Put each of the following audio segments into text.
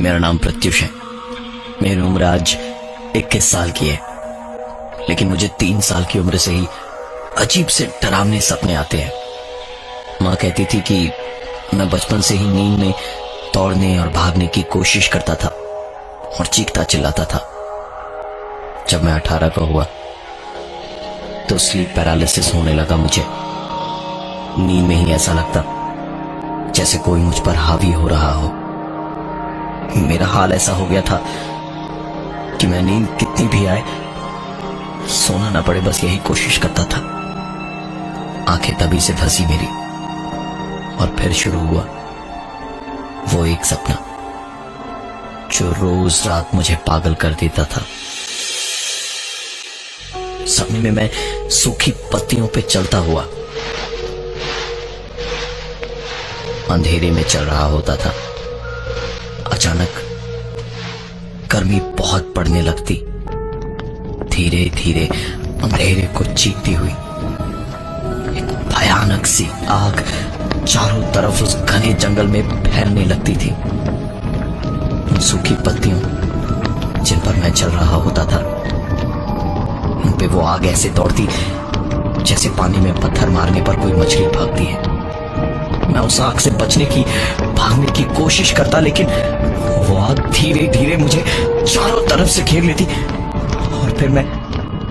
मेरा नाम प्रत्युष है। मेरी उम्र आज 21 साल की है, लेकिन मुझे 3 साल की उम्र से ही अजीब से डरावने सपने आते हैं। माँ कहती थी कि मैं बचपन से ही नींद में दौड़ने और भागने की कोशिश करता था और चीखता चिल्लाता था। जब मैं 18 का हुआ तो स्लीप पैरालिसिस होने लगा मुझे। नींद में ही ऐसा लगता जैसे कोई मुझ पर हावी हो रहा हो। मेरा हाल ऐसा हो गया था कि मैं नींद कितनी भी आए सोना ना पड़े, बस यही कोशिश करता था। आंखें तभी से फंसी मेरी और फिर शुरू हुआ वो एक सपना जो रोज रात मुझे पागल कर देता था। सपने में मैं सूखी पत्तियों पे चलता हुआ अंधेरे में चल रहा होता था। अचानक गर्मी बहुत पड़ने लगती। धीरे धीरे अंधेरे को चीखती हुई एक भयानक सी आग चारों तरफ उस घने जंगल में फैलने लगती थी। उन सूखी पत्तियों जिन पर मैं चल रहा होता था, उन पे वो आग ऐसे दौड़ती जैसे पानी में पत्थर मारने पर कोई मछली भागती है। मैं उस आग से बचने की, भागने की कोशिश करता, लेकिन वो आग धीरे धीरे मुझे चारों तरफ से घेर लेती और फिर मैं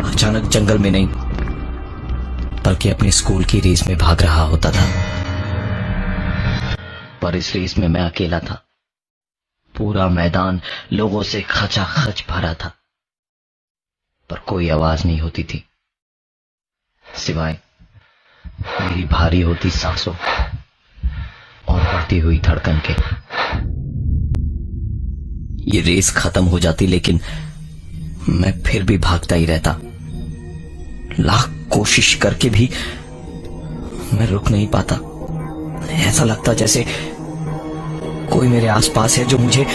अचानक जंगल में नहीं बल्कि अपने स्कूल की रेस में भाग रहा होता था। पर इस रेस में मैं अकेला था। पूरा मैदान लोगों से खचाखच भरा था, पर कोई आवाज नहीं होती थी सिवाय मेरी भारी होती सांसों और बढ़ती हुई धड़कन के। ये रेस खत्म हो जाती, लेकिन मैं फिर भी भागता ही रहता। लाख कोशिश करके भी मैं रुक नहीं पाता। ऐसा लगता जैसे कोई मेरे आसपास है जो मुझे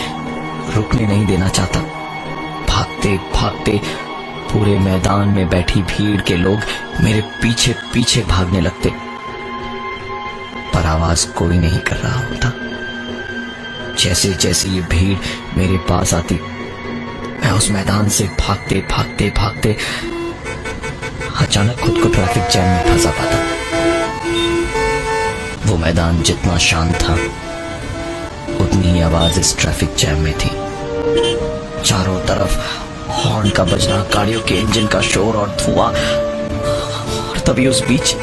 रुकने नहीं देना चाहता। भागते भागते पूरे मैदान में बैठी भीड़ के लोग मेरे पीछे पीछे भागने लगते, पर आवाज कोई नहीं कर रहा होता। जैसे जैसे ये भीड़ मेरे पास आती, मैं उस मैदान से भागते भागते भागते अचानक खुद को ट्रैफिक जैम में फंसा पाता। वो मैदान जितना शांत था, उतनी ही आवाज इस ट्रैफिक जैम में थी। चारों तरफ हॉर्न का बजना, गाड़ियों के इंजन का शोर और धुआं, और तभी उस बीच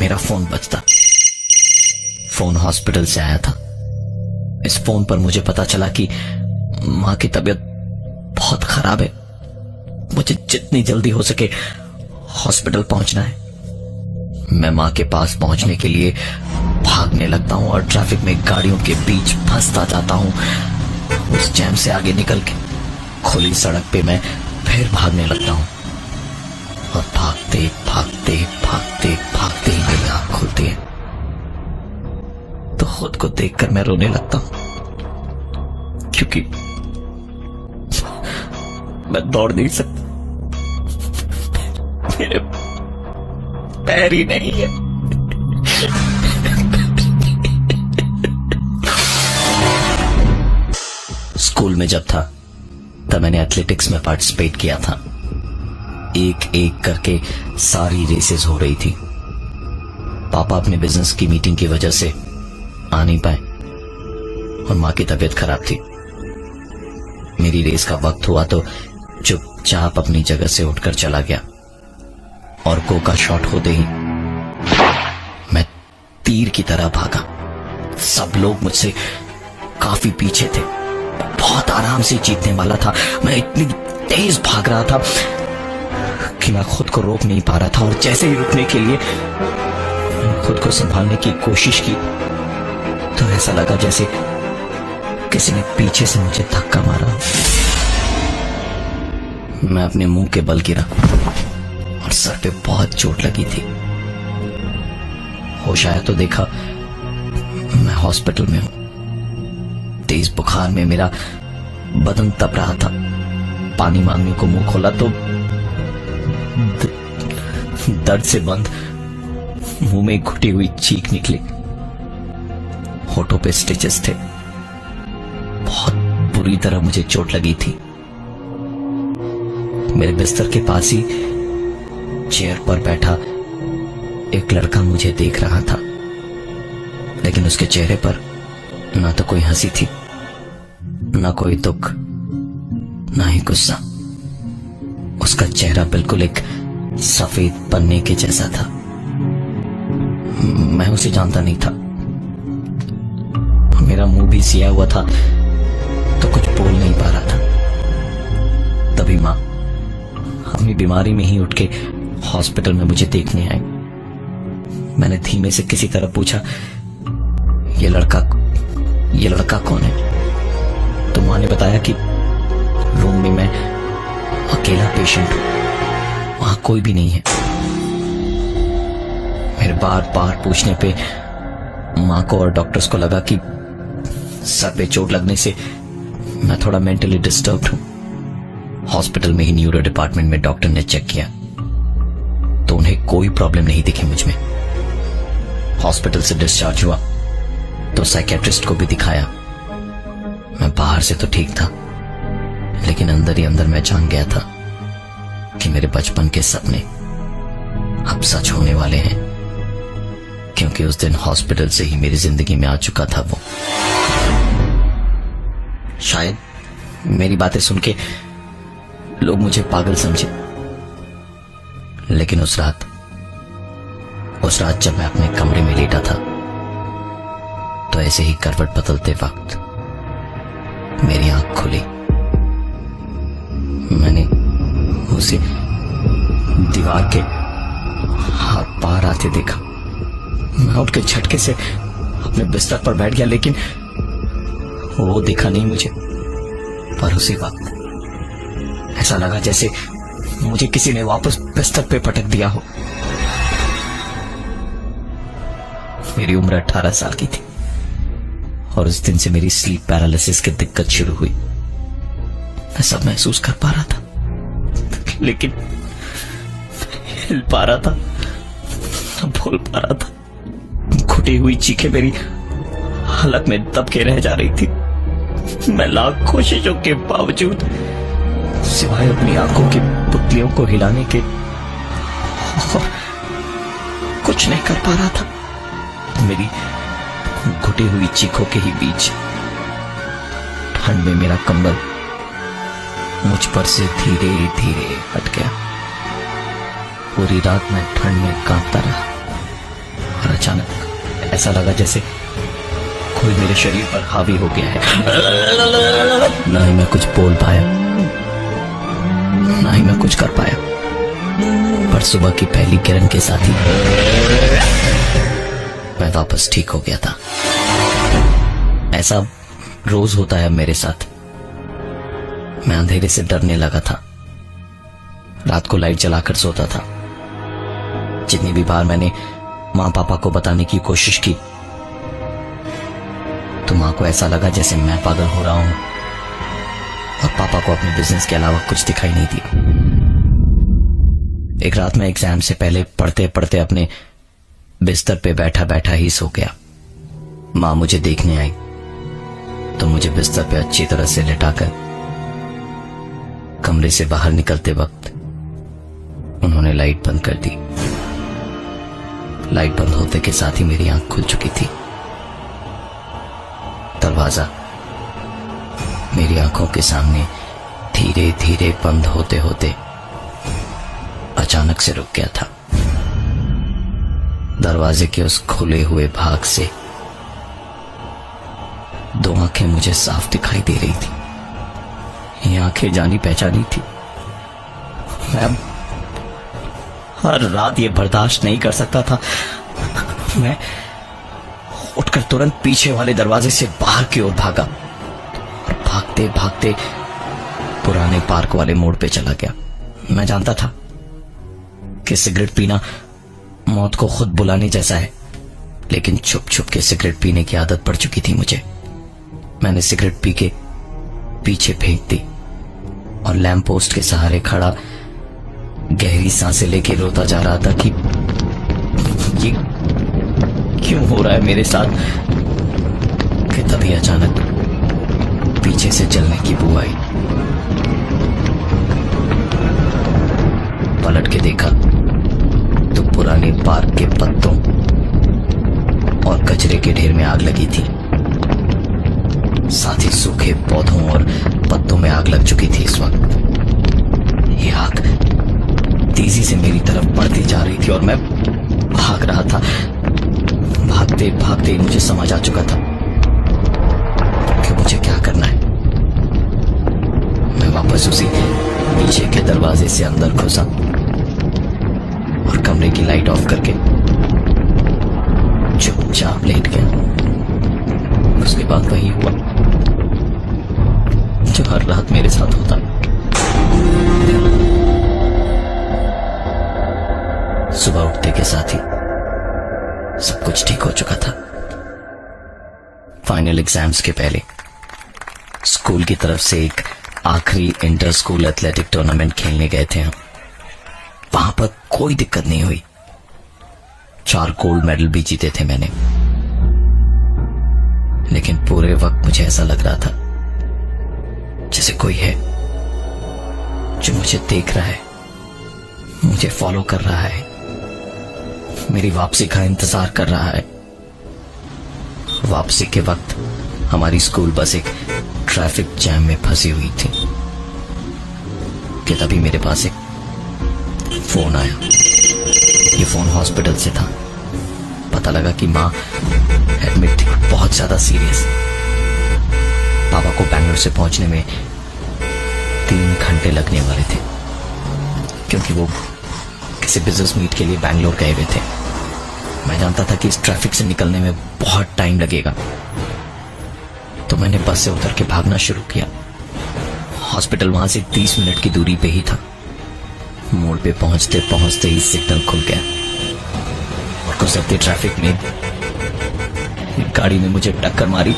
मेरा फोन बजता। फोन हॉस्पिटल से आया था। इस फोन पर मुझे पता चला कि मां की तबीयत बहुत खराब है। मुझे जितनी जल्दी हो सके हॉस्पिटल पहुंचना है। मैं मां के पास पहुंचने के लिए भागने लगता हूं और ट्रैफिक में गाड़ियों के बीच फंसता जाता हूं। उस जैम से आगे निकल के खुली सड़क पे मैं फिर भागने लगता हूं और भागते भागते भागते भागते ही मेरी आंख खुलती है तो खुद को देखकर मैं रोने लगता हूं, क्योंकि मैं दौड़ नहीं सकता। मेरे पैर ही नहीं है। स्कूल में जब था तब मैंने एथलेटिक्स में पार्टिसिपेट किया था। एक एक करके सारी रेसेस हो रही थी। पापा अपने बिजनेस की मीटिंग की वजह से आ नहीं पाए और मां की तबीयत खराब थी। मेरी रेस का वक्त हुआ तो चुपचाप अपनी जगह से उठकर चला गया और गो का शॉट होते ही मैं तीर की तरह भागा। सब लोग मुझसे काफी पीछे थे। बहुत आराम से जीतने वाला था। मैं इतनी तेज भाग रहा था कि मैं खुद को रोक नहीं पा रहा था, और जैसे ही रुकने के लिए खुद को संभालने की कोशिश की तो ऐसा लगा जैसे किसी ने पीछे से मुझे धक्का मारा। मैं अपने मुंह के बल गिरा और सर पे बहुत चोट लगी थी। होश आया तो देखा मैं हॉस्पिटल में हूं। तेज बुखार में मेरा बदन तप रहा था। पानी मांगने को मुंह खोला तो दर्द से बंद मुंह में घुटी हुई चीख निकली। होठों पे स्टिचेस थे। बुरी तरह मुझे चोट लगी थी। मेरे बिस्तर के पास ही चेयर पर बैठा एक लड़का मुझे देख रहा था, लेकिन उसके चेहरे पर ना तो कोई हंसी थी, ना कोई दुख, ना ही गुस्सा। उसका चेहरा बिल्कुल एक सफेद पन्ने के जैसा था। मैं उसे जानता नहीं था। मेरा मुंह भी सिया हुआ था तो कुछ बोल नहीं पा रहा था। तभी माँ अपनी बीमारी में ही उठ के हॉस्पिटल में मुझे देखने आई। मैंने धीमे से किसी तरह पूछा, ये लड़का कौन है? तो माँ ने बताया कि रूम में मैं अकेला पेशेंट हूं, वहां कोई भी नहीं है। मेरे बार बार पूछने पे माँ को और डॉक्टर्स को लगा कि सर पे चोट लगने से मैं थोड़ा मेंटली डिस्टर्ब्ड हूं। हॉस्पिटल में ही न्यूरो डिपार्टमेंट में डॉक्टर ने चेक किया तो उन्हें कोई प्रॉब्लम नहीं दिखी मुझ में। हॉस्पिटल से डिस्चार्ज हुआ तो साइकियाट्रिस्ट को भी दिखाया। मैं बाहर से तो ठीक था, लेकिन अंदर ही अंदर मैं जान गया था कि मेरे बचपन के सपने अब सच होने वाले हैं, क्योंकि उस दिन हॉस्पिटल से ही मेरी जिंदगी में आ चुका था वो। शायद मेरी बातें सुन के लोग मुझे पागल समझे, लेकिन उस रात जब मैं अपने कमरे में लेटा था तो ऐसे ही करवट बदलते वक्त मेरी आंख खुली। मैंने उसे दीवार के हाथ पार आते देखा। मैं उठ के झटके से अपने बिस्तर पर बैठ गया, लेकिन वो दिखा नहीं मुझे। पर उसी वक्त ऐसा लगा जैसे मुझे किसी ने वापस बिस्तर पे पटक दिया हो। मेरी उम्र 18 साल की थी और उस दिन से मेरी स्लीप पैरालिसिस की दिक्कत शुरू हुई। मैं सब महसूस कर पा रहा था, लेकिन हिल पा रहा था, बोल पा रहा था। घुटी हुई चीखें मेरी हलक में दब के रह जा रही थी। मैं लाख कोशिशों के बावजूद सिवाय अपनी आंखों की पुतलियों को हिलाने के और कुछ नहीं कर पा रहा था। मेरी घुटी हुई चीखों के ही बीच ठंड में मेरा कंबल मुझ पर से धीरे धीरे हट गया। पूरी रात मैं ठंड में कांपता रहा और अचानक ऐसा लगा जैसे कोई मेरे शरीर पर हावी हो गया है। ना ही मैं कुछ बोल पाया, ना ही मैं कुछ कर पाया। पर सुबह की पहली किरण के साथ ही मैं वापस ठीक हो गया था। ऐसा रोज होता है मेरे साथ। मैं अंधेरे से डरने लगा था। रात को लाइट जलाकर सोता था। जितनी भी बार मैंने माँ पापा को बताने की कोशिश की तो माँ को ऐसा लगा जैसे मैं पागल हो रहा हूं और पापा को अपने बिजनेस के अलावा कुछ दिखाई नहीं दिया। एक रात मैं एग्जाम से पहले पढ़ते पढ़ते अपने बिस्तर पे बैठा बैठा ही सो गया। माँ मुझे देखने आई तो मुझे बिस्तर पे अच्छी तरह से लिटाकर कमरे से बाहर निकलते वक्त उन्होंने लाइट बंद कर दी। लाइट बंद होते के साथ ही मेरी आंख खुल चुकी थी। दरवाजा मेरी आंखों के सामने धीरे धीरे बंद होते होते अचानक से रुक गया था। दरवाजे के उस खुले हुए भाग से दो आंखें मुझे साफ दिखाई दे रही थी। ये आंखें जानी पहचानी थी। मैं हर रात ये बर्दाश्त नहीं कर सकता था। मैं उठकर तुरंत पीछे वाले दरवाजे से बाहर की ओर भागा और भागते भागते पुराने पार्क वाले मोड़ पे चला गया। मैं जानता था कि सिगरेट पीना मौत को खुद बुलाने जैसा है, लेकिन छुप छुप के सिगरेट पीने की आदत पड़ चुकी थी मुझे। मैंने सिगरेट पी के पीछे फेंक दी और लैंप पोस्ट के सहारे खड़ा गहरी सांसें लेके रोता जा रहा था कि ये क्यों हो रहा है मेरे साथ। कि तभी अचानक पीछे से जलने की बू आई। पलट के देखा तो पुराने पार्क के पत्तों और कचरे के ढेर में आग लगी थी। साथ ही सूखे पौधों और पत्तों में आग लग चुकी थी। इस वक्त ये आग तेजी से मेरी तरफ बढ़ती जा रही थी और मैं भाग रहा था। भागते भागते मुझे समझ आ चुका था कि मुझे क्या करना है। मैं वापस उसी पीछे के दरवाजे से अंदर घुसा और कमरे की लाइट ऑफ करके चुपचाप लेट गया। उसके बाद वही हुआ जो हर रात मेरे साथ होता। सुबह उठते के साथ ही सब कुछ ठीक हो चुका था। फाइनल एग्जाम्स के पहले स्कूल की तरफ से एक आखिरी इंटर स्कूल एथलेटिक टूर्नामेंट खेलने गए थे हम। वहां पर कोई दिक्कत नहीं हुई। 4 गोल्ड मेडल भी जीते थे मैंने। लेकिन पूरे वक्त मुझे ऐसा लग रहा था जैसे कोई है जो मुझे देख रहा है, मुझे फॉलो कर रहा है, मेरी वापसी का इंतजार कर रहा है। वापसी के वक्त हमारी स्कूल बस एक ट्रैफिक जैम में फंसी हुई थी कि तभी मेरे पास एक फोन आया। ये फोन हॉस्पिटल से था। पता लगा कि माँ एडमिट थी, बहुत ज्यादा सीरियस। पापा को बैंगलोर से पहुंचने में 3 घंटे लगने वाले थे क्योंकि वो किसी बिजनेस मीट के लिए बैंगलोर गए हुए थे। मैं जानता था कि इस ट्रैफिक से निकलने में बहुत टाइम लगेगा, तो मैंने बस से उतर के भागना शुरू किया। हॉस्पिटल वहां से 30 मिनट की दूरी पे ही था। मोड़ पे पहुंचते पहुंचते ही सिग्नल खुल गया और गुजरते ट्रैफिक में एक गाड़ी ने मुझे टक्कर मारी।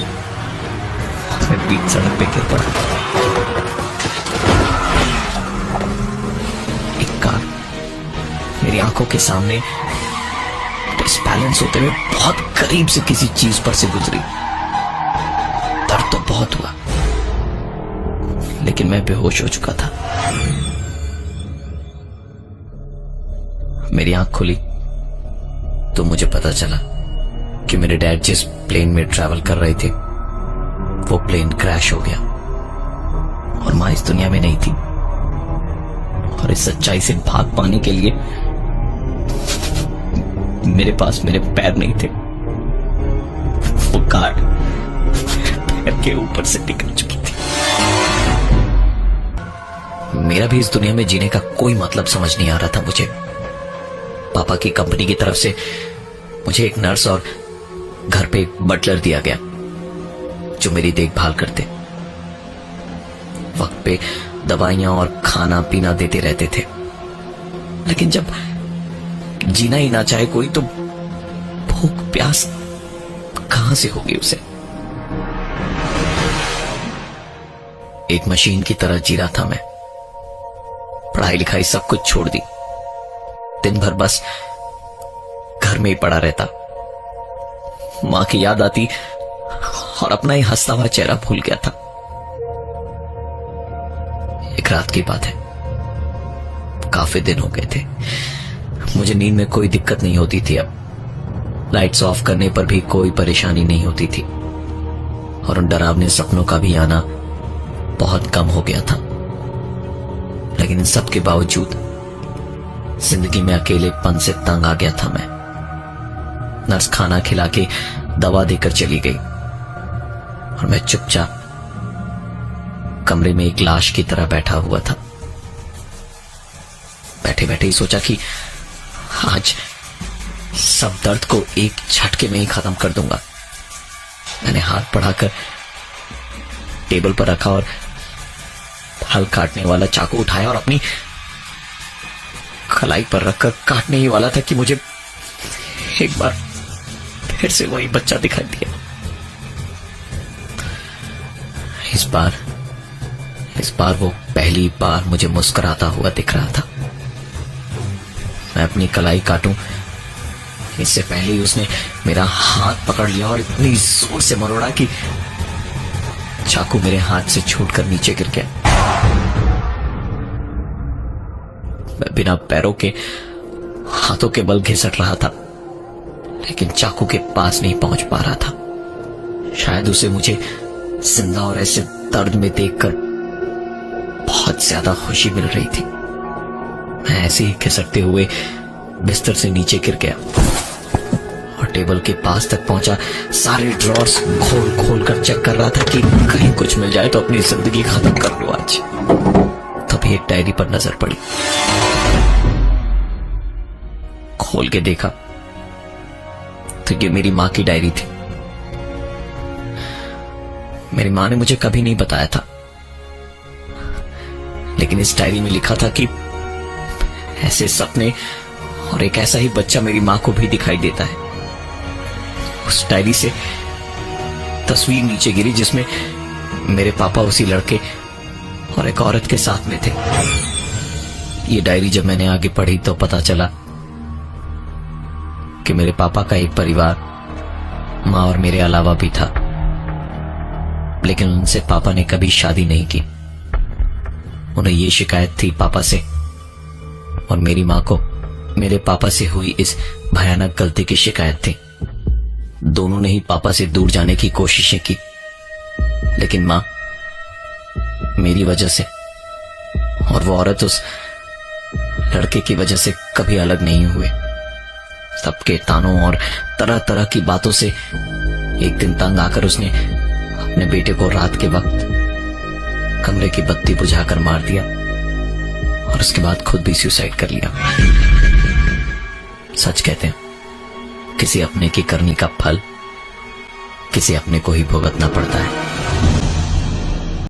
मैं बीच सड़क पे गिर पड़ा। एक कार मेरी आंखों के सामने डिसबैलेंस होते हुए बहुत करीब से किसी चीज पर से गुजरी। दर्द तो बहुत हुआ, लेकिन मैं बेहोश हो चुका था। मेरी आंख खुली तो मुझे पता चला कि मेरे डैड जिस प्लेन में ट्रैवल कर रहे थे वो प्लेन क्रैश हो गया और मां इस दुनिया में नहीं थी। और इस सच्चाई से भाग पाने के लिए मेरे पास मेरे पैर नहीं थे। वो कार पैर के ऊपर से निकल चुकी थी। मेरा भी इस दुनिया में जीने का कोई मतलब समझ नहीं आ रहा था मुझे। पापा की कंपनी की तरफ से मुझे एक नर्स और घर पे एक बटलर दिया गया जो मेरी देखभाल करते, वक्त पे दवाइयां और खाना पीना देते रहते थे। लेकिन जब जीना ही ना चाहे कोई तो भूख प्यास कहां से होगी उसे। एक मशीन की तरह जी रहा था मैं। पढ़ाई लिखाई सब कुछ छोड़ दी। दिन भर बस घर में ही पड़ा रहता। मां की याद आती और अपना ही हंसता हुआ चेहरा भूल गया था। एक रात की बात है, काफी दिन हो गए थे। मुझे नींद में कोई दिक्कत नहीं होती थी। अब लाइट्स ऑफ करने पर भी कोई परेशानी नहीं होती थी और उन डरावने सपनों का भी आना बहुत कम हो गया था। लेकिन इन सब के बावजूद जिंदगी में अकेलेपन से तंग आ गया था मैं। नर्स खाना खिला के दवा देकर चली गई और मैं चुपचाप कमरे में एक लाश की तरह बैठा हुआ था। बैठे बैठे ही सोचा कि आज सब दर्द को एक झटके में ही खत्म कर दूंगा। मैंने हाथ बढ़ाकर टेबल पर रखा और हल काटने वाला चाकू उठाया और अपनी कलाई पर रखकर काटने ही वाला था कि मुझे एक बार फिर से वही बच्चा दिखाई दिया। इस बार वो पहली बार मुझे मुस्कुराता हुआ दिख रहा था। मैं अपनी कलाई काटूं इससे पहले ही उसने मेरा हाथ पकड़ लिया और इतनी जोर से मरोड़ा कि चाकू मेरे हाथ से छूटकर नीचे गिर गया। मैं बिना पैरों के हाथों के बल घिसट रहा था, लेकिन चाकू के पास नहीं पहुंच पा रहा था। शायद उसे मुझे जिंदा और ऐसे दर्द में देखकर बहुत ज्यादा खुशी मिल रही थी। मैं ऐसे ही खिसकते हुए बिस्तर से नीचे गिर गया और टेबल के पास तक पहुंचा। सारे ड्रॉर्स खोल खोल कर चेक कर रहा था कि कहीं कुछ मिल जाए तो अपनी जिंदगी खत्म कर लूं आज। तभी एक डायरी पर नजर पड़ी। खोल के देखा तो ये मेरी मां की डायरी थी। मेरी मां ने मुझे कभी नहीं बताया था, लेकिन इस डायरी में लिखा था कि ऐसे सपने और एक ऐसा ही बच्चा मेरी मां को भी दिखाई देता है। उस डायरी से तस्वीर नीचे गिरी जिसमें मेरे पापा उसी लड़के और एक औरत के साथ में थे। ये डायरी जब मैंने आगे पढ़ी तो पता चला कि मेरे पापा का एक परिवार मां और मेरे अलावा भी था, लेकिन उनसे पापा ने कभी शादी नहीं की। उन्हें ये शिकायत थी पापा से, और मेरी मां को मेरे पापा से हुई इस भयानक गलती की शिकायत थी। दोनों ने ही पापा से दूर जाने की कोशिशें की, लेकिन मां मेरी वजह से और वो औरत उस लड़के की वजह से कभी अलग नहीं हुए। सबके तानों और तरह तरह की बातों से एक दिन तंग आकर उसने अपने बेटे को रात के वक्त कमरे की बत्ती बुझाकर मार दिया और उसके बाद खुद भी सुसाइड कर लिया। सच कहते हैं, किसी अपने की करनी का फल किसी अपने को ही भुगतना पड़ता है।